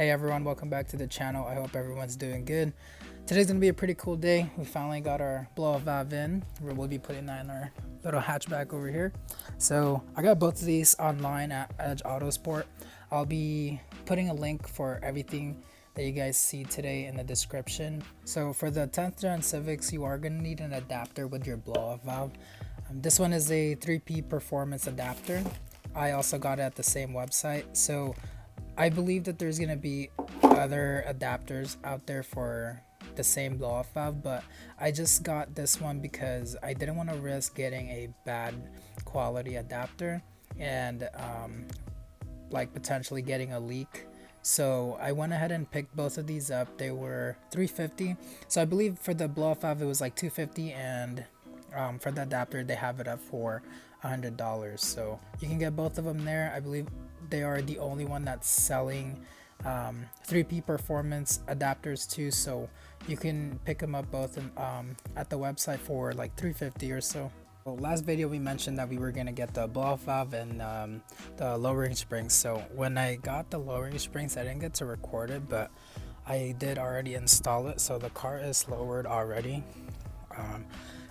Hey everyone, welcome back to the channel. I hope everyone's doing good. Today's gonna be a pretty cool day. We finally got our blow-off valve in. We'll be putting that in our little hatchback over here. So I got both of these online at Edge Autosport. I'll be putting a link for everything that you guys see today in the description. So for the 10th gen Civics, you are gonna need an adapter with your blow-off valve. This one is a 3P performance adapter. I also got it at the same website. So I believe that there's gonna be other adapters out there for the same blow-off valve, but I just got this one because I didn't want to risk getting a bad quality adapter and like potentially getting a leak. So I went ahead and picked both of these up. They were $350. So I believe for the blow-off valve it was like $250, and for the adapter they have it up for $100. So you can get both of them there. I believe they are the only one that's selling 3P performance adapters too, so you can pick them up both in, at the website for like $350 or so. Well, last video we mentioned that we were gonna get the blow-off valve and the lowering springs. So when I got the lowering springs, I didn't get to record it, but I did already install it. So the car is lowered already.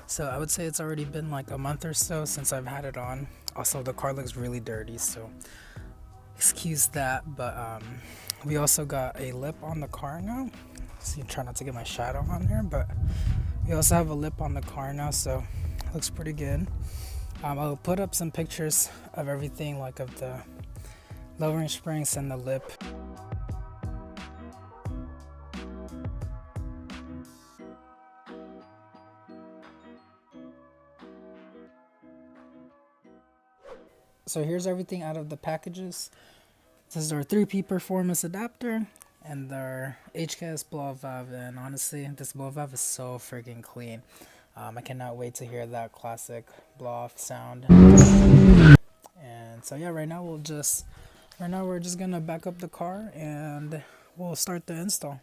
So I would say it's already been like a month or so since I've had it on. Also, the car looks really dirty, so excuse that. But we also got a lip on the car now. See, try not to get my shadow on there, but we also have a lip on the car now, so it looks pretty good. I'll put up some pictures of everything, like of the lowering springs and the lip. So here's everything out of the packages. This is our 3P performance adapter and our HKS blow-off valve, and honestly this blow-off valve is so freaking clean. I cannot wait to hear that classic blow-off sound. And so yeah, right now we're just gonna back up the car and we'll start the install.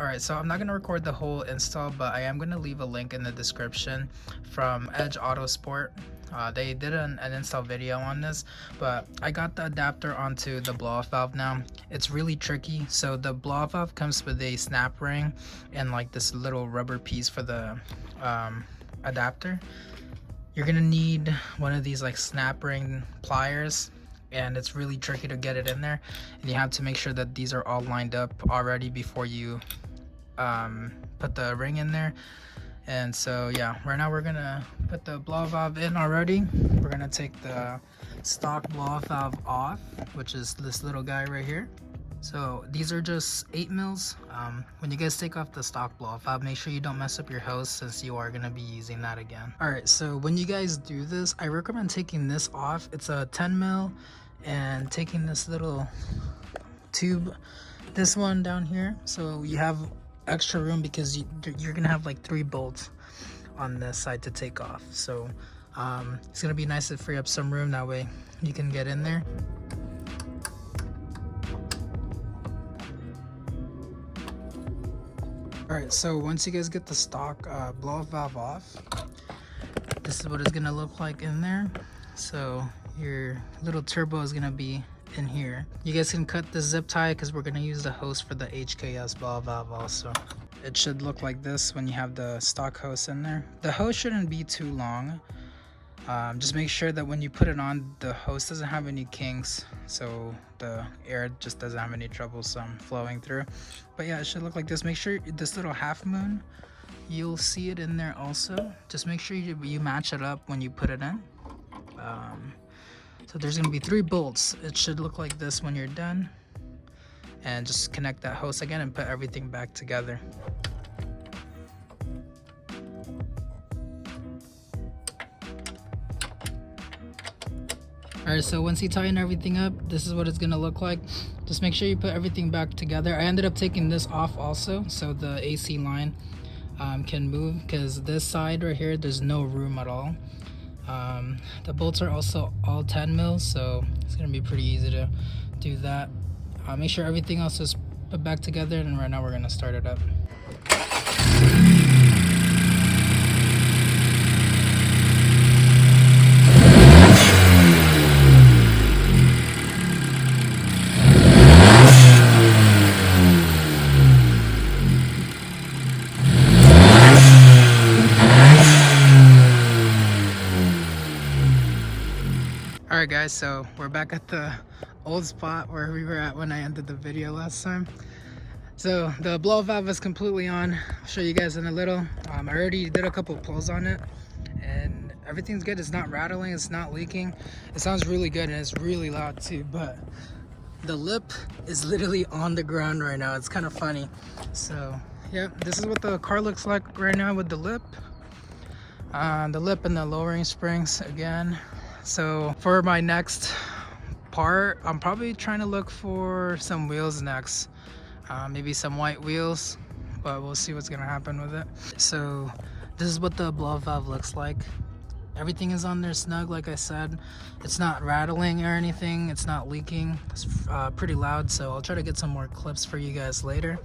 Alright, so I'm not going to record the whole install, but I am going to leave a link in the description from Edge Autosport. They did an install video on this, but I got the adapter onto the blow-off valve now. It's really tricky. So the blow-off valve comes with a snap ring and like this little rubber piece for the adapter. You're going to need one of these like snap ring pliers, and it's really tricky to get it in there, and you have to make sure that these are all lined up already before you put the ring in there. And so yeah, right now we're gonna put the blow-off valve in already. We're gonna take the stock blow-off valve off, which is this little guy right here. So these are just 8 mils. When you guys take off the stock blow-off valve, make sure you don't mess up your hose since you are gonna be using that again. Alright, so when you guys do this, I recommend taking this off. It's a 10 mil, and taking this little tube, this one down here, so you have extra room because you're gonna have like 3 bolts on this side to take off. So it's gonna be nice to free up some room, that way you can get in there. Alright, so once you guys get the stock blow-off valve off, this is what it's gonna look like in there. So your little turbo is gonna be in here. You guys can cut the zip tie because we're gonna use the hose for the HKS blow-off valve also. It should look like this when you have the stock hose in there. The hose shouldn't be too long. Just make sure that when you put it on, the hose doesn't have any kinks, so the air just doesn't have any trouble flowing through. But yeah, it should look like this. Make sure this little half moon, you'll see it in there also. Just make sure you match it up when you put it in. So there's gonna be 3 bolts. It should look like this when you're done. And just connect that hose again and put everything back together. Alright, so once you tighten everything up, this is what it's gonna look like. Just make sure you put everything back together. I ended up taking this off also, so the AC line can move, because this side right here, there's no room at all. The bolts are also all 10 mils, so it's gonna be pretty easy to do that. Make sure everything else is put back together, and right now we're gonna start it up. Alright guys, so we're back at the old spot where we were at when I ended the video last time. So the blow valve is completely on. I'll show you guys in a little. I already did a couple pulls on it and everything's good. It's not rattling, it's not leaking. It sounds really good and it's really loud too, but the lip is literally on the ground right now. It's kind of funny. So yeah, this is what the car looks like right now with the lip. And the lowering springs again. So for my next part, I'm probably trying to look for some wheels next. Maybe some white wheels, but we'll see what's gonna happen with it. So this is what the blow valve looks like. Everything is on there snug, like I said. It's not rattling or anything. It's not leaking. It's pretty loud, so I'll try to get some more clips for you guys later.